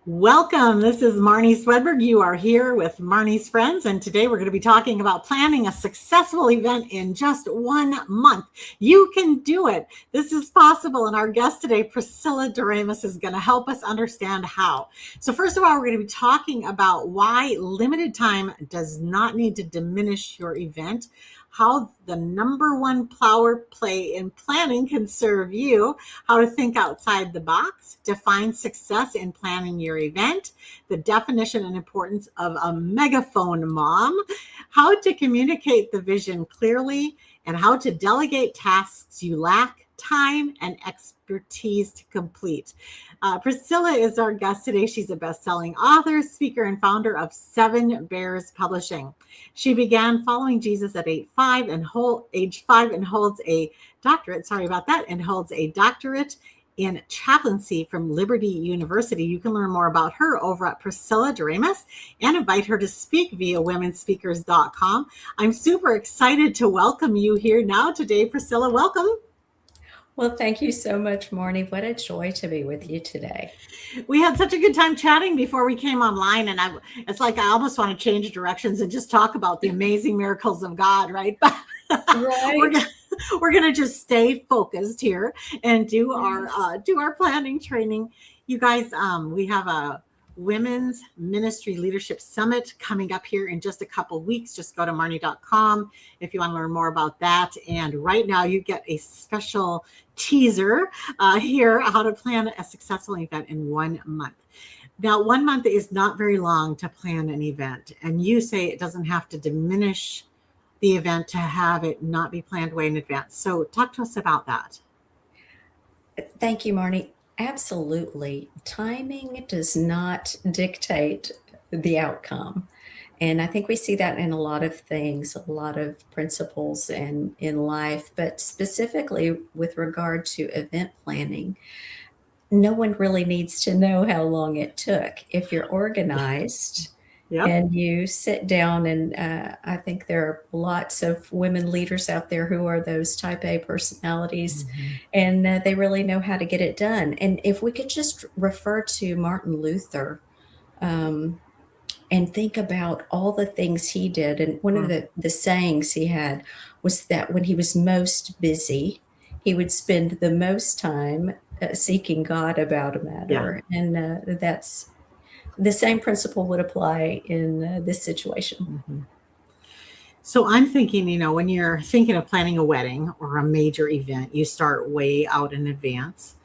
Welcome. This is Marnie Swedberg. You are here with Marnie's Friends, and today we're going to be talking about planning a successful event in just 1 month. You can do it. This is possible, and our guest today, Priscilla Doremus, is going to help us understand how. So first of all, we're going to be talking about why limited time does not need to diminish your event, how the number one power play in planning can serve you, how to think outside the box, define success in planning your event, the definition and importance of a megaphone mom, how to communicate the vision clearly, and how to delegate tasks you lack time and expertise to complete. Priscilla is our guest today. She's a best-selling author, speaker, and founder of Seven Bears Publishing. She began following Jesus at age 5 and holds a doctorate. Sorry about that. And holds a doctorate in chaplaincy from Liberty University. You can learn more about her over at Priscilla Doremus and invite her to speak via womenspeakers.com. I'm super excited to welcome you here now today, Priscilla. Welcome. Well, thank you so much, Marnie. What a joy to be with you today. We had such a good time chatting before we came online, and it's like I almost want to change directions and just talk about the amazing miracles of God, right? Right. We're gonna just stay focused here and do our planning training. You guys, we have a Women's Ministry Leadership Summit coming up here in just a couple weeks. Just go to marnie.com if you want to learn more about that. And right now you get a special teaser here, how to plan a successful event in 1 month. Now, 1 month is not very long to plan an event. And you say it doesn't have to diminish the event to have it not be planned way in advance. So talk to us about that. Thank you, Marnie. Absolutely. Timing does not dictate the outcome. And I think we see that in a lot of things, a lot of principles and in life, but specifically with regard to event planning, no one really needs to know how long it took. If you're organized, Yep. and you sit down, and I think there are lots of women leaders out there who are those type A personalities, and they really know how to get it done. And if we could just refer to Martin Luther and think about all the things he did. And one of the sayings he had was that when he was most busy, he would spend the most time seeking God about a matter. Yeah. And that's the same principle would apply in this situation. So I'm thinking, when you're thinking of planning a wedding or a major event, you start way out in advance.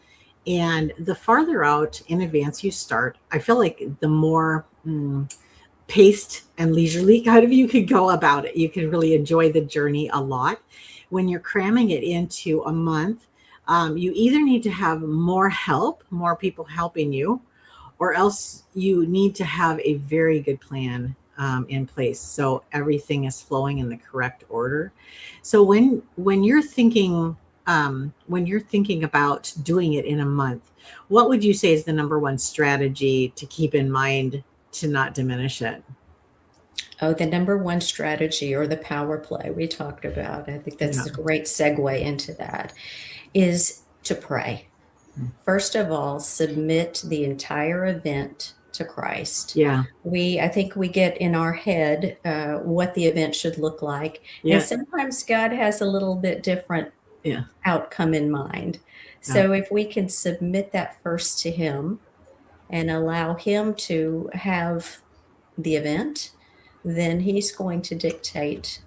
And the farther out in advance you start, I feel like the more paced and leisurely kind of you could go about it. You could really enjoy the journey a lot. When you're cramming it into a month, you either need to have more help, more people helping you, or else you need to have a very good plan in place so everything is flowing in the correct order. So when you're thinking about doing it in a month, what would you say is the number one strategy to keep in mind to not diminish it? Oh, the number one strategy, or the power play we talked about, I think that's a great segue into that, is to pray. First of all, submit the entire event to Christ. Yeah. I think we get in our head what the event should look like. Yeah. And sometimes God has a little bit different outcome in mind. So if we can submit that first to Him and allow Him to have the event, then He's going to dictate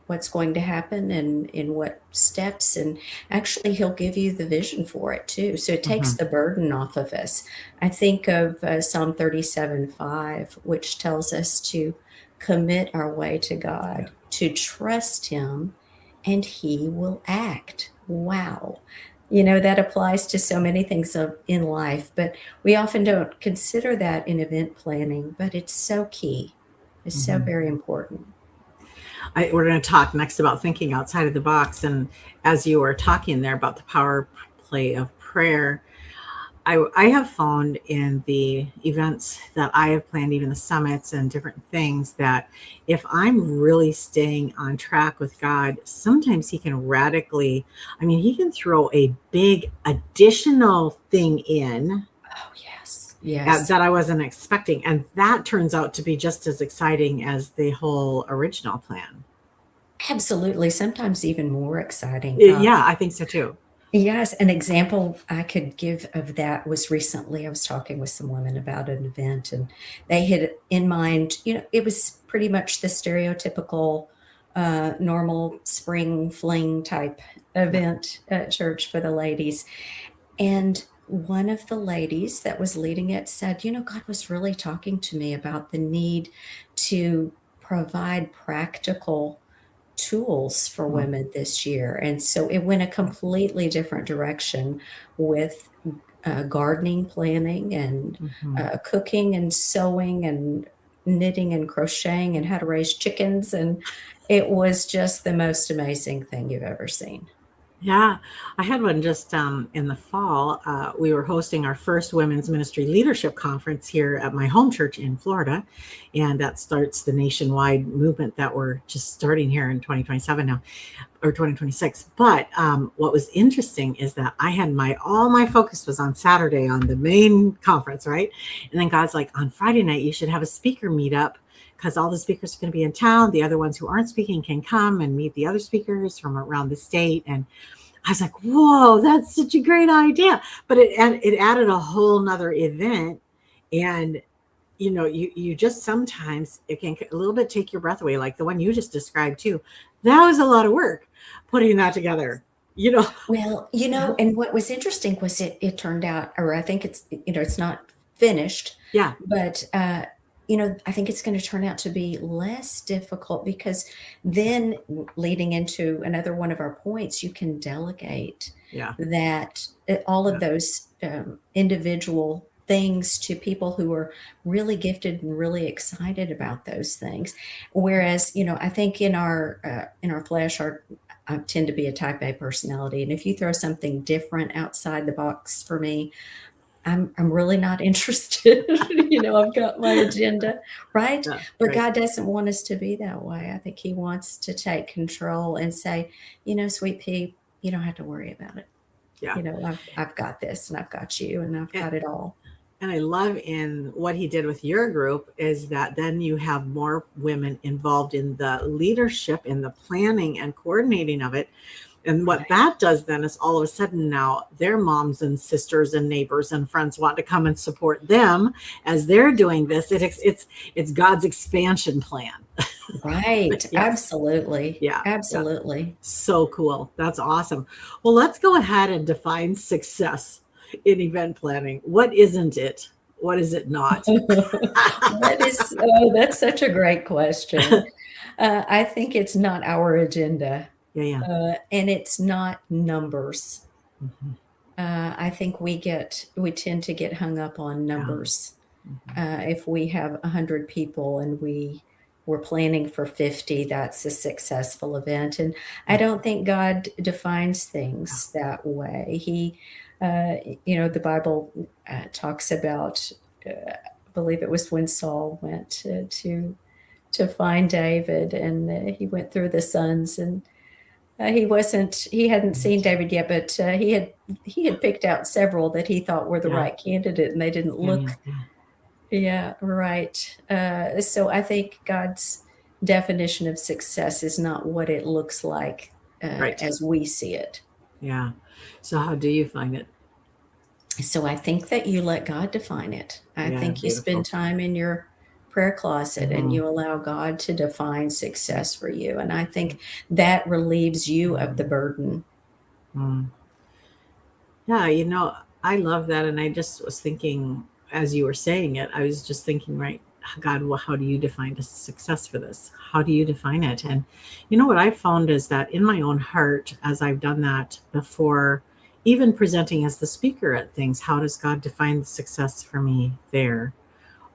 what's going to happen and in what steps. And actually, He'll give you the vision for it too. So it takes the burden off of us. I think of Psalm 37:5, which tells us to commit our way to God, to trust Him, and He will act. Wow. That applies to so many things in life, but we often don't consider that in event planning, but it's so key. It's so very important. We're going to talk next about thinking outside of the box. And as you were talking there about the power play of prayer, I have found in the events that I have planned, even the summits and different things, that if I'm really staying on track with God, sometimes He can He can throw a big additional thing in. Oh, yes. Yes. that I wasn't expecting. And that turns out to be just as exciting as the whole original plan. Absolutely. Sometimes even more exciting. Yeah, I think so too. Yes, an example I could give of that was recently I was talking with some women about an event, and they had in mind, it was pretty much the stereotypical normal spring fling type event at church for the ladies. And one of the ladies that was leading it said, God was really talking to me about the need to provide practical tools for women this year. And so it went a completely different direction with gardening, planning, and cooking and sewing and knitting and crocheting and how to raise chickens. And it was just the most amazing thing you've ever seen. Yeah, I had one just in the fall. We were hosting our first women's ministry leadership conference here at my home church in Florida. And that starts the nationwide movement that we're just starting here in 2027 now, or 2026. But what was interesting is that I had all my focus was on Saturday on the main conference, right? And then God's like, on Friday night, you should have a speaker meetup, because all the speakers are going to be in town. The other ones who aren't speaking can come and meet the other speakers from around the state. And I was like, whoa, that's such a great idea. But it added a whole nother event. And, you just sometimes it can a little bit take your breath away. Like the one you just described too. That was a lot of work putting that together, Well, and what was interesting was it turned out, or I think it's not finished. Yeah. But, I think it's going to turn out to be less difficult because then leading into another one of our points, you can delegate that all of those individual things to people who are really gifted and really excited about those things. Whereas, I think in our flesh, I tend to be a type A personality. And if you throw something different outside the box for me, I'm really not interested. I've got my agenda, right? Yeah, But right. God doesn't want us to be that way. I think he wants to take control and say, sweet pea, you don't have to worry about it. Yeah. I've got this and I've got you and I've got it all. And I love in what he did with your group is that then you have more women involved in the leadership, in the planning and coordinating of it. And what that does then is all of a sudden now their moms and sisters and neighbors and friends want to come and support them as they're doing this. It's God's expansion plan. Right. Yes. Absolutely. Yeah. Absolutely. Yeah. So cool. That's awesome. Well, let's go ahead and define success in event planning. What isn't it? What is it not? That's such a great question. I think it's not our agenda. Yeah. And it's not numbers. I think we tend to get hung up on numbers. If we have 100 people and we're planning for 50, that's a successful event. And I don't think God defines things that way. He, the Bible talks about, I believe it was when Saul went to find David, and he went through the sons, and he hadn't seen David yet, but he had picked out several that he thought were the right candidate, and they didn't look right. So I think God's definition of success is not what it looks like as we see it. Yeah. So how do you find it? So I think that you let God define it. I think you spend time in your prayer closet and you allow God to define success for you. And I think that relieves you of the burden. Yeah, I love that. And I just was thinking, as you were saying it, I was just thinking, right, God, well, how do you define a success for this? How do you define it? And what I've found is that in my own heart, as I've done that before, even presenting as the speaker at things, how does God define success for me there?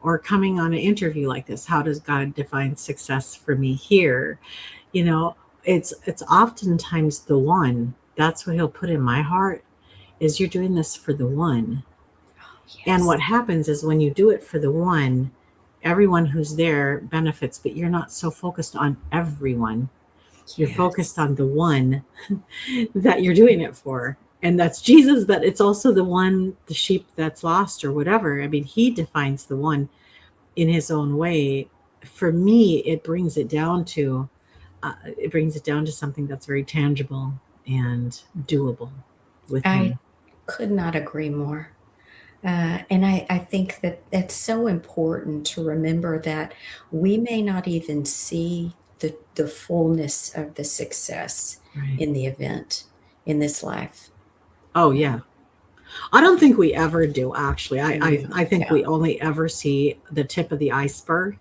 Or coming on an interview like this, how does God define success for me here? It's oftentimes the one. That's what he'll put in my heart, is you're doing this for the one. Yes. And what happens is when you do it for the one, everyone who's there benefits, but you're not so focused on everyone. You're focused on the one that you're doing it for. and that's Jesus, but it's also the sheep that's lost or whatever. I mean, he defines the one in his own way. For me, it brings it down to something that's very tangible and doable with I him. could not agree more. And I think that that's so important to remember that we may not even see the fullness of the success Right. in the event in this life. Oh yeah. I don't think we ever do, actually. I think Yeah. we only ever see the tip of the iceberg.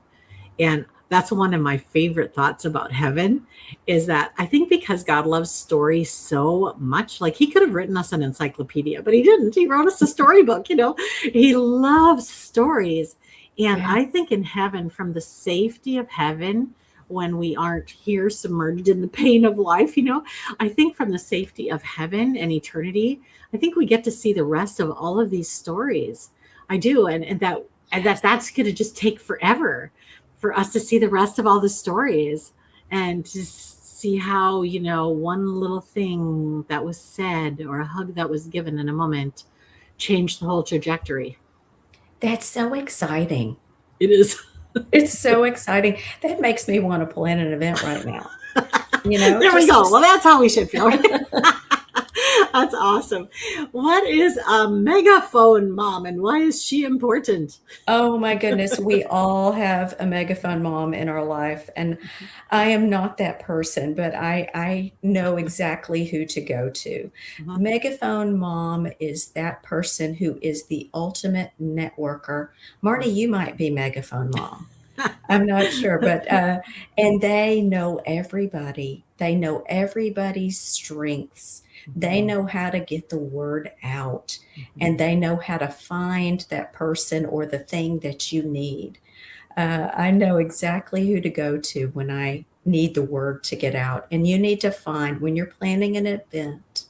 And that's one of my favorite thoughts about heaven, is that I think because God loves stories so much, like he could have written us an encyclopedia, but he didn't. He wrote us a storybook, He loves stories. And Yeah. I think in heaven, from the safety of heaven, when we aren't here submerged in the pain of life, I think from the safety of heaven and eternity, I think we get to see the rest of all of these stories. I do. That's going to just take forever for us to see the rest of all the stories and to see how, one little thing that was said or a hug that was given in a moment changed the whole trajectory. That's so exciting. It is. It's so exciting. That makes me want to plan an event right now. There we go. Well, that's how we should feel. That's awesome. What is a megaphone mom and why is she important? Oh my goodness, we all have a megaphone mom in our life, and I am not that person, but I know exactly who to go to. Uh-huh. The megaphone mom is that person who is the ultimate networker. Marnie, you might be megaphone mom. I'm not sure, but and they know everybody. They know everybody's strengths. They know how to get the word out, and they know how to find that person or the thing that you need. I know exactly who to go to when I need the word to get out. And you need to find, when you're planning an event,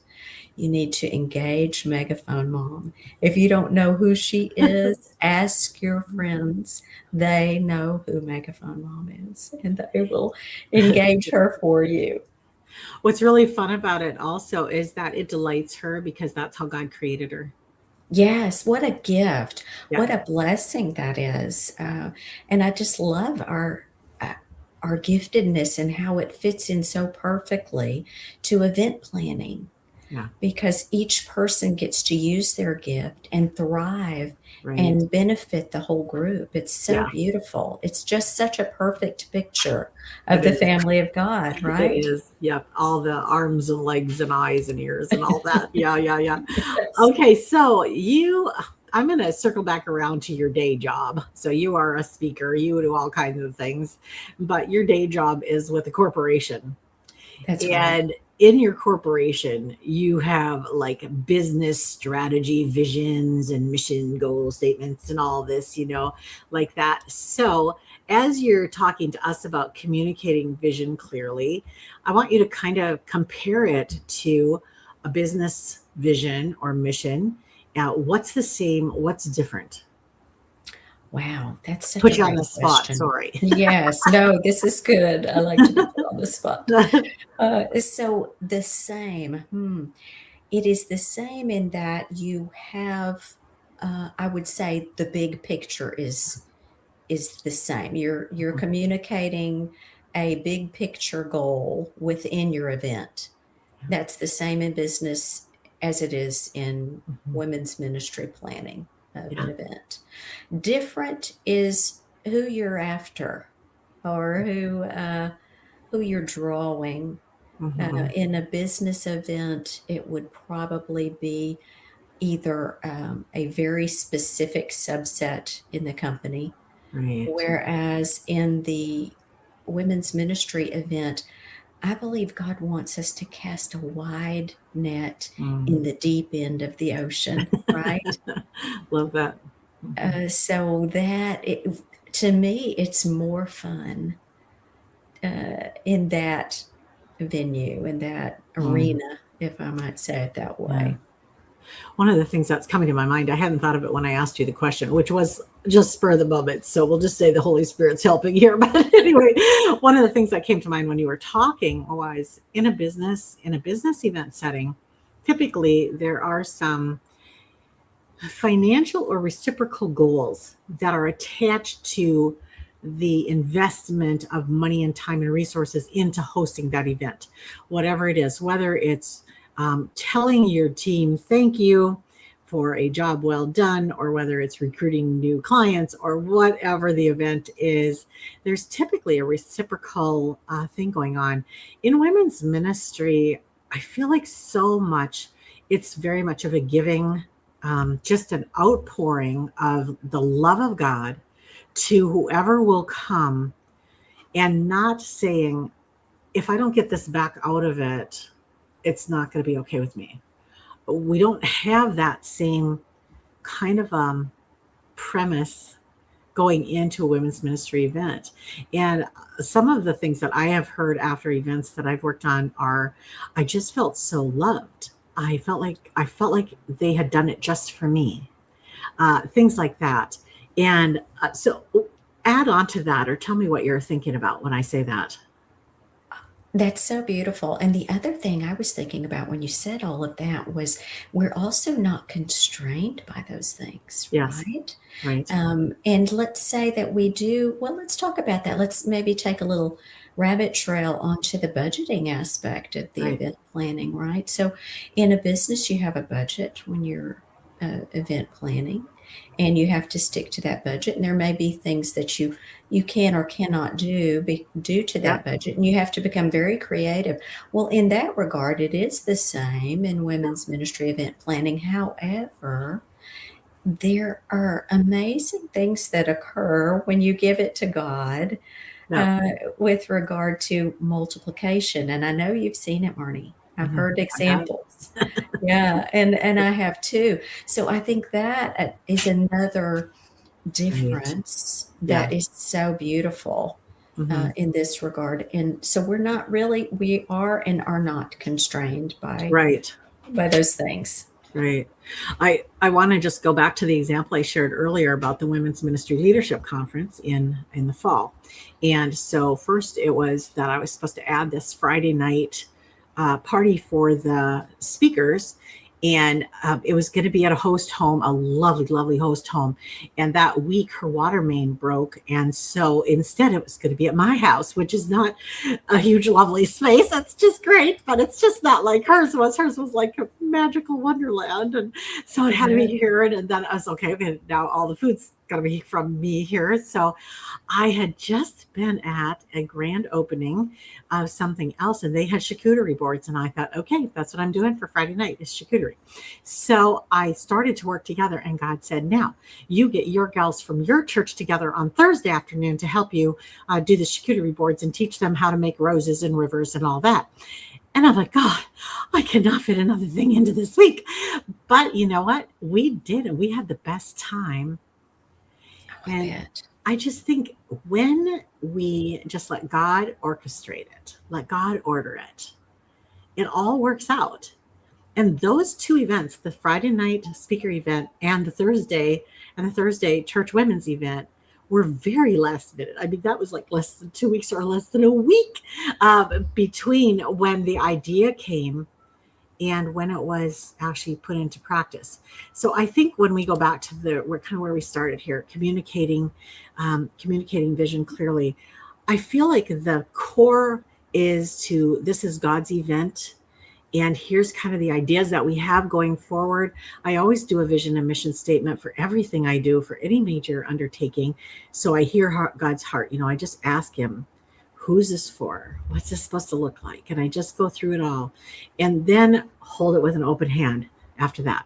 you need to engage Megaphone Mom. If you don't know who she is, ask your friends. They know who Megaphone Mom is, and they will engage her for you. What's really fun about it also is that it delights her because that's how God created her. Yes, what a gift. Yeah. What a blessing that is. And I just love our giftedness and how it fits in so perfectly to event planning. Yeah. Because each person gets to use their gift and thrive Right. and benefit the whole group. It's so Yeah. beautiful. It's just such a perfect picture of the family of God, right? It is. Yep. All the arms and legs and eyes and ears and all that. Yeah. Yes. Okay. So I'm going to circle back around to your day job. So you are a speaker, you do all kinds of things, but your day job is with a corporation. That's right. And in your corporation, you have like business strategy, visions, and mission goal statements and all this, like that. So as you're talking to us about communicating vision clearly, I want you to kind of compare it to a business vision or mission. What's the same? What's different? Wow, that's such Put a you on great the spot. question. Sorry. Yes, no, this is good. I like to be put on the spot. So the same. It is the same in that you have, I would say, the big picture is the same. You're communicating a big picture goal within your event. That's the same in business as it is in women's ministry planning of an event. Different is who you're after or who you're drawing. In a business event, it would probably be either a very specific subset in the company, Right. whereas in the women's ministry event, I believe God wants us to cast a wide net in the deep end of the ocean, right? Love that. So to me, it's more fun in that venue, in that arena, if I might say it that way. One of the things that's coming to my mind, I hadn't thought of it when I asked you the question, which was just spur of the moment. So we'll just say the Holy Spirit's helping here. But anyway, one of the things that came to mind when you were talking was in a business event setting, typically there are some financial or reciprocal goals that are attached to the investment of money and time and resources into hosting that event, whatever it is, whether it's telling your team thank you for a job well done, or whether it's recruiting new clients, or whatever the event is. There's typically a reciprocal thing going on. In women's ministry, I feel like so much, it's very much of a giving, just an outpouring of the love of God to whoever will come, and not saying, if I don't get this back out of it, it's not going to be okay with me. We don't have that same kind of premise going into a women's ministry event. And some of the things that I have heard after events that I've worked on are, I just felt so loved. I felt like they had done it just for me. Things like that. And so add on to that, or tell me what you're thinking about when I say that. That's so beautiful. And the other thing I was thinking about when you said all of that was, we're also not constrained by those things, Yes. right? Right. And let's say that we do, well, let's talk about that. Let's maybe take a little rabbit trail onto the budgeting aspect of the Right. event planning, right? So in a business, you have a budget when you're event planning, and you have to stick to that budget. And there may be things that you can or cannot do due to that budget, and you have to become very creative. Well, in that regard, it is the same in women's ministry event planning. However, there are amazing things that occur when you give it to God, with regard to multiplication. And I know you've seen it, Marnie. I've heard examples. Yeah, and I have too. So I think that is another difference that is so beautiful in this regard. And so we are and are not constrained by those things. Right. I want to just go back to the example I shared earlier about the Women's Ministry Leadership Conference in the fall. And so first it was that I was supposed to add this Friday night party for the speakers. And it was going to be at a host home, a lovely, lovely host home. And that week her water main broke. And so instead it was going to be at my house, which is not a huge, lovely space. It's just great, but it's just not like hers was. Hers was like a magical wonderland. And so it had to be here. And then I was okay, now all the food's got to be from me here. So I had just been at a grand opening of something else, and they had charcuterie boards. And I thought, okay, that's what I'm doing for Friday night is charcuterie. So I started to work together, and God said, now you get your gals from your church together on Thursday afternoon to help you do the charcuterie boards and teach them how to make roses and rivers and all that. And I'm like, God, I cannot fit another thing into this week. But you know what? We did, and we had the best time. And I just think when we just let God orchestrate it, let God order it, it all works out. And those two events, the Friday night speaker event and the Thursday church women's event, were very last minute. I mean, that was like less than 2 weeks or less than a week between when the idea came and when it was actually put into practice. So I think when we go back to where we started here, communicating vision clearly, I feel like the core is this is God's event. And here's kind of the ideas that we have going forward. I always do a vision and mission statement for everything I do, for any major undertaking. So I hear God's heart. I just ask him, who's this for? What's this supposed to look like? And I just go through it all and then hold it with an open hand after that.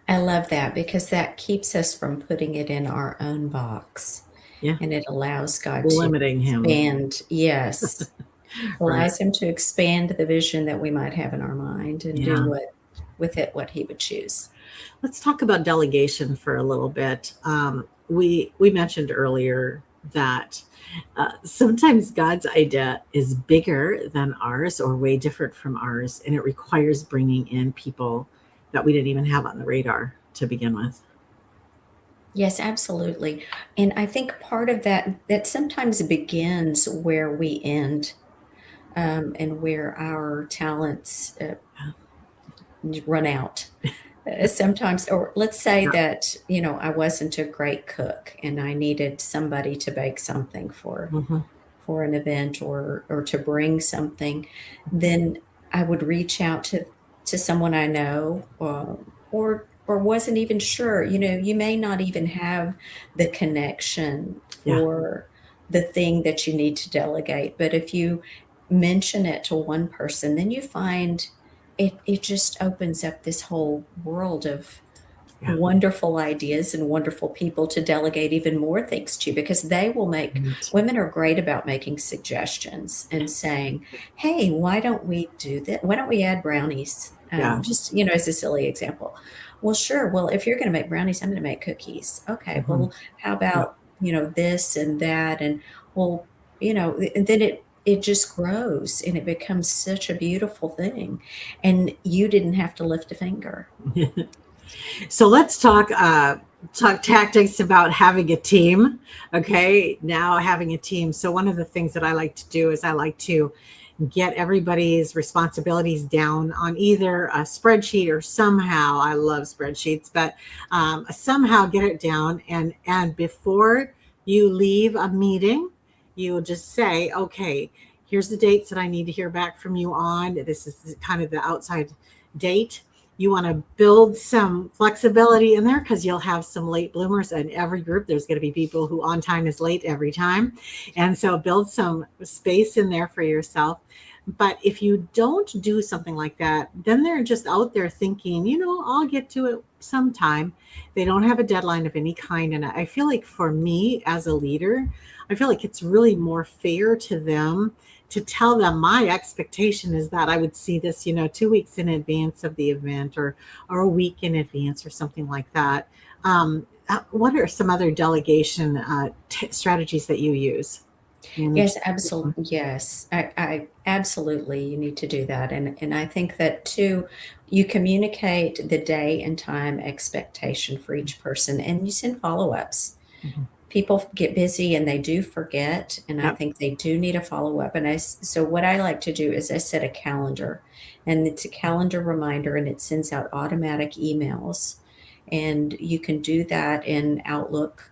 I love that, because that keeps us from putting it in our own box. Yeah. And it allows God limiting to expand. him. Yes. Allows him to expand the vision that we might have in our mind and do with it what he would choose. Let's talk about delegation for a little bit. We mentioned earlier that sometimes God's idea is bigger than ours or way different from ours, and it requires bringing in people that we didn't even have on the radar to begin with. Yes, absolutely. And I think part of that sometimes begins where we end, and where our talents run out. Sometimes, or let's say that, I wasn't a great cook and I needed somebody to bake something for an event or to bring something, then I would reach out to someone I know, or wasn't even sure. You may not even have the connection Yeah. for the thing that you need to delegate, but if you mention it to one person, then you find it just opens up this whole world of Yeah. wonderful ideas and wonderful people to delegate even more things to, because they will women are great about making suggestions and saying, hey, why don't we do that? Why don't we add brownies? Yeah. Just, as a silly example. Well, sure. Well, if you're going to make brownies, I'm going to make cookies. Okay. Well, how about, this and that? And well, and then it just grows and it becomes such a beautiful thing. And you didn't have to lift a finger. So let's talk tactics about having a team. Okay, now having a team. So one of the things that I like to do is I like to get everybody's responsibilities down on either a spreadsheet or somehow. I love spreadsheets, but somehow get it down. And before you leave a meeting, you will just say, okay, here's the dates that I need to hear back from you on. This is kind of the outside date. You want to build some flexibility in there because you'll have some late bloomers in every group. There's going to be people who on time is late every time. And so build some space in there for yourself. But if you don't do something like that, then they're just out there thinking, I'll get to it sometime. They don't have a deadline of any kind. And I feel like for me as a leader, I feel like it's really more fair to them to tell them my expectation is that I would see this, 2 weeks in advance of the event or a week in advance or something like that. What are some other delegation strategies that you use? Yes, absolutely. Yes, I absolutely. You need to do that. And I think that too, you communicate the day and time expectation for each person and you send follow-ups. People get busy and they do forget. And I think they do need a follow-up. And so what I like to do is I set a calendar, and it's a calendar reminder, and it sends out automatic emails. And you can do that in Outlook.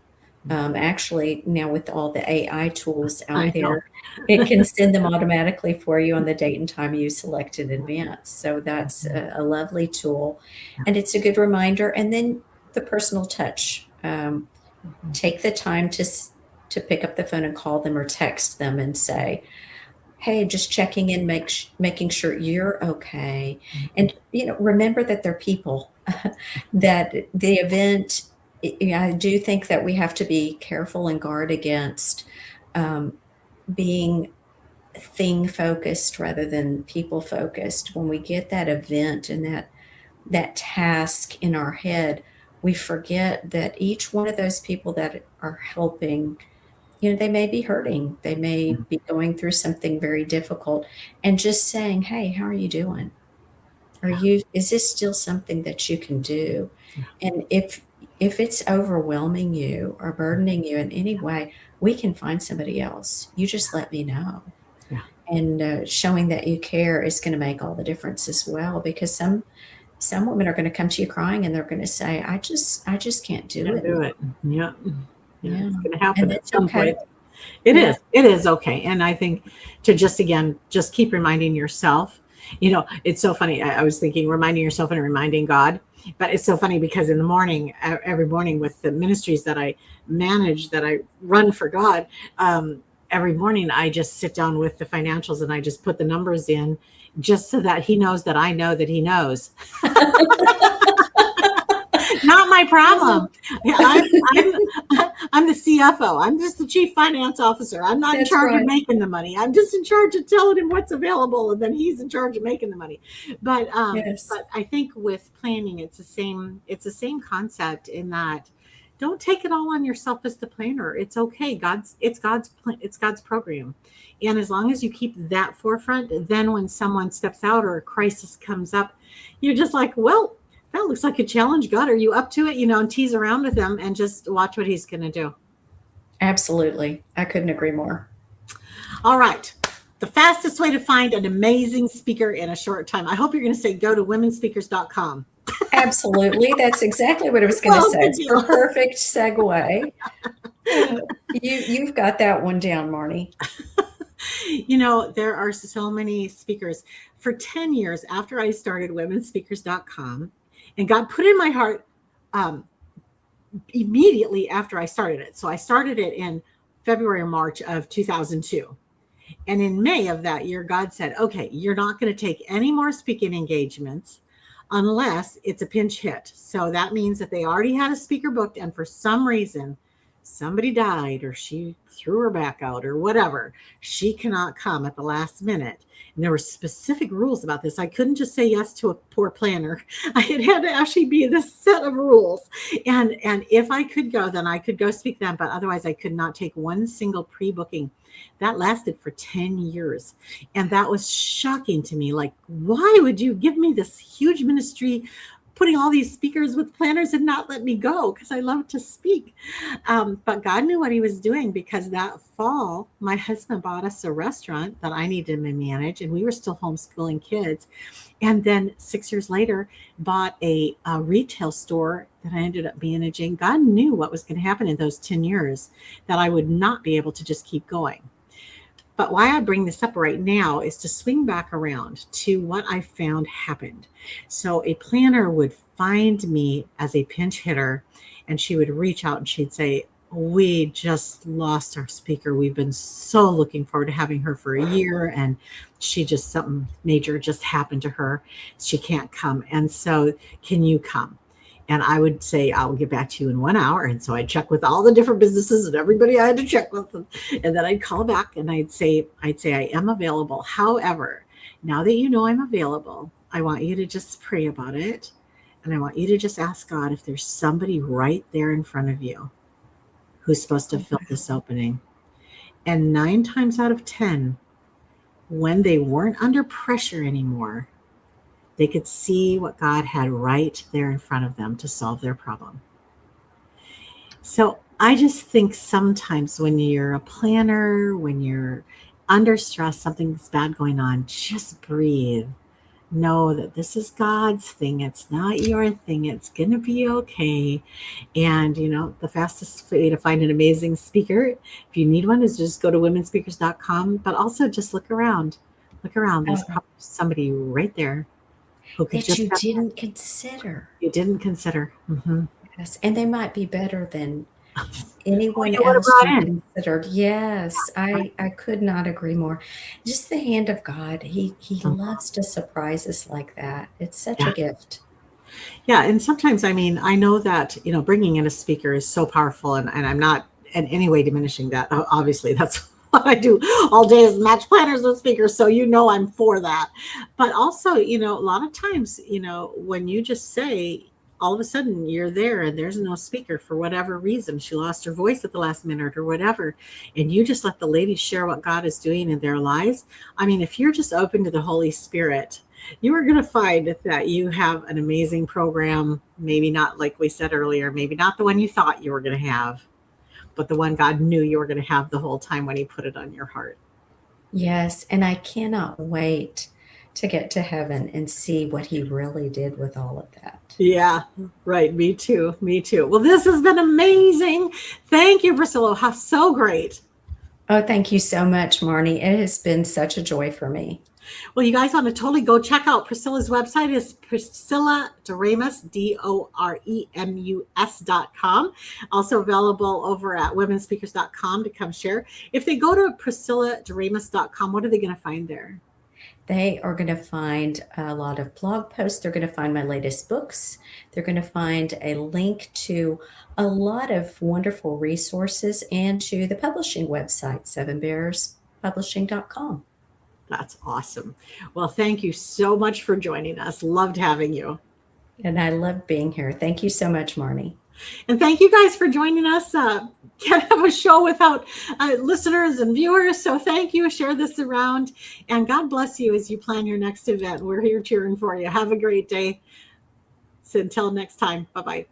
Actually, now with all the AI tools out there, it can send them automatically for you on the date and time you select in advance. So that's a lovely tool, and it's a good reminder. And then the personal touch. Take the time to pick up the phone and call them or text them and say, hey, just checking in, making sure you're okay. And, remember that they're people, that the event, I do think that we have to be careful and guard against being thing focused rather than people focused. When we get that event and that task in our head, we forget that each one of those people that are helping, they may be hurting. They may be going through something very difficult, and just saying, hey, how are you doing? Is this still something that you can do? And if it's overwhelming you or burdening you in any way, we can find somebody else. You just let me know. And showing that you care is going to make all the difference as well, because some women are going to come to you crying and they're going to say, I just can't do it. Yeah. It's going to happen at some okay. point. It is okay. And I think to just keep reminding yourself, it's so funny. I was thinking reminding yourself and reminding God, but it's so funny because in the morning, every morning with the ministries that I manage, that I run for God, every morning I just sit down with the financials and I just put the numbers in, just so that he knows that I know that he knows. Not my problem. I'm the CFO. I'm just the chief finance officer. I'm not in charge of making the money. I'm just in charge of telling him what's available, and then he's in charge of making the money. But but I think with planning, it's the same concept in that don't take it all on yourself as the planner. It's okay. It's God's program. And as long as you keep that forefront, then when someone steps out or a crisis comes up, you're just like, well, that looks like a challenge. God, are you up to it? And tease around with him and just watch what he's going to do. Absolutely. I couldn't agree more. All right. the fastest way to find an amazing speaker in a short time. I hope you're going to say go to womenspeakers.com. Absolutely. That's exactly what I was going to say. It's a perfect segue. You've got that one down, Marnie. You know, there are so many speakers. For 10 years after I started womenspeakers.com, and God put in my heart immediately after I started it. So I started it in February or March of 2002. And in May of that year, God said, okay, you're not going to take any more speaking engagements unless it's a pinch hit. So that means that they already had a speaker booked, and for some reason, somebody died or she threw her back out or whatever, she cannot come at the last minute. And there were specific rules about this. I couldn't just say yes to a poor planner. It had to actually be this set of rules. And if I could go, then I could go speak them. But otherwise, I could not take one single pre-booking. That lasted for 10 years. And that was shocking to me. Like, why would you give me this huge ministry, putting all these speakers with planners, and not let me go? Because I love to speak. But God knew what he was doing, because that fall, my husband bought us a restaurant that I needed to manage, and we were still homeschooling kids. And then 6 years later, bought a retail store that I ended up managing. God knew what was going to happen in those 10 years, that I would not be able to just keep going. But why I bring this up right now is to swing back around to what I found happened. So a planner would find me as a pinch hitter, and she would reach out and she'd say, we just lost our speaker. We've been so looking forward to having her for a year, and something major just happened to her. She can't come. And so can you come? And I would say, I'll get back to you in 1 hour. And so I'd check with all the different businesses and everybody I had to check with. And then I'd call back and I'd say, I am available. However, now that you know I'm available, I want you to just pray about it. And I want you to just ask God if there's somebody right there in front of you who's supposed to fill this opening. And 9 times out of 10, when they weren't under pressure anymore, they could see what God had right there in front of them to solve their problem. So I just think sometimes when you're a planner, when you're under stress, something's bad going on, just breathe. Know that this is God's thing. It's not your thing. It's going to be okay. And, you know, the fastest way to find an amazing speaker, if you need one, is just go to womenspeakers.com. But also just look around. Look around. There's probably somebody right there that you didn't consider. You didn't consider. Mm-hmm. Yes, and they might be better than anyone else you considered. Yes, I could not agree more. Just the hand of God. He loves to surprise us like that. It's such a gift. Yeah, and sometimes, I mean, I know that, you know, bringing in a speaker is so powerful, and I'm not in any way diminishing that. Obviously, that's what I do all day is match planners with speakers. So, you know, I'm for that. But also, you know, a lot of times, you know, when you just say, all of a sudden you're there and there's no speaker for whatever reason, she lost her voice at the last minute or whatever, and you just let the ladies share what God is doing in their lives. I mean, if you're just open to the Holy Spirit, you are going to find that you have an amazing program. Maybe not, like we said earlier, maybe not the one you thought you were going to have, but the one God knew you were going to have the whole time when he put it on your heart. Yes, and I cannot wait to get to heaven and see what he really did with all of that. Yeah, right. Me too. Me too. Well, this has been amazing. Thank you, Priscilla. How so great. Oh, thank you so much, Marnie. It has been such a joy for me. Well, you guys want to totally go check out Priscilla's website. Is Priscilla Doremus, DOREMUS.com. Also available over at womenspeakers.com to come share. If they go to PriscillaDoremus.com, what are they going to find there? They are going to find a lot of blog posts. They're going to find my latest books. They're going to find a link to a lot of wonderful resources and to the publishing website, sevenbearspublishing.com. That's awesome. Well, thank you so much for joining us. Loved having you. And I love being here. Thank you so much, Marnie. And thank you guys for joining us. Can't have a show without listeners and viewers. So thank you. Share this around. And God bless you as you plan your next event. We're here cheering for you. Have a great day. So until next time. Bye-bye.